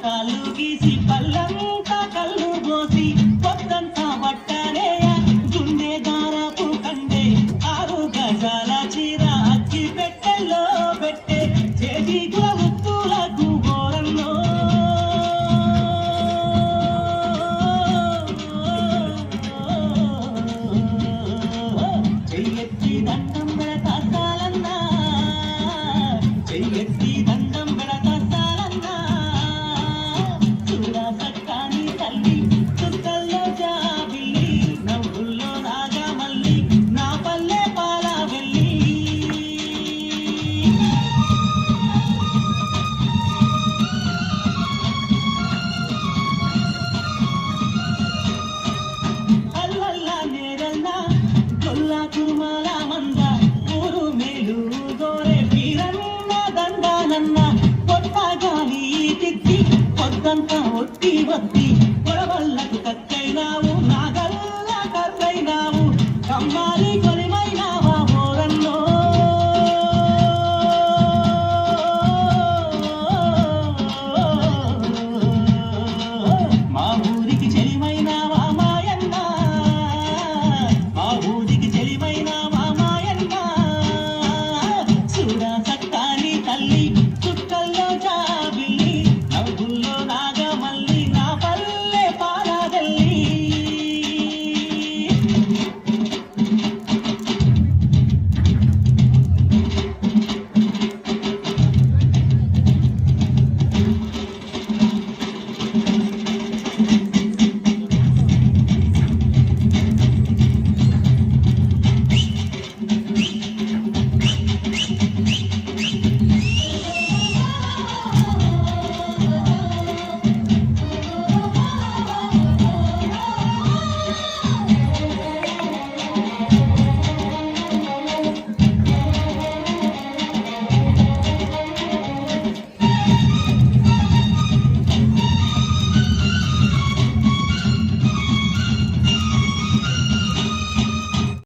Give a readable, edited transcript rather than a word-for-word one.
కాళ్ళు గీసి పల్లంతా కళ్ళు పోసి పొద్దంతా పట్టనేయ గుండె దారాపు కండే 6 గజాల చీర అచ్చి పెట్టెల్లో పెట్టే చేతి గులముత్తులకు గోరల్లో చెయ్యెత్తి దండం పెడతా సాలన్నా చెయ్యెత్తి దండం పెడతా సాలన్నా చూడా సక్కాని తల్లి చుక్కల్లో జాబిల్లి నవ్వుల్లో రాగా మల్లి నా పల్లె పాల వెళ్ళి అల్లల్లా నేరల్లా కొల్లా కురుమాల మంద ఊరు మేలు గోరే వీరన్న దండానన్న పొట్ట గాలి తిత్తి పొద్దంతా ఒట్టి వద్ద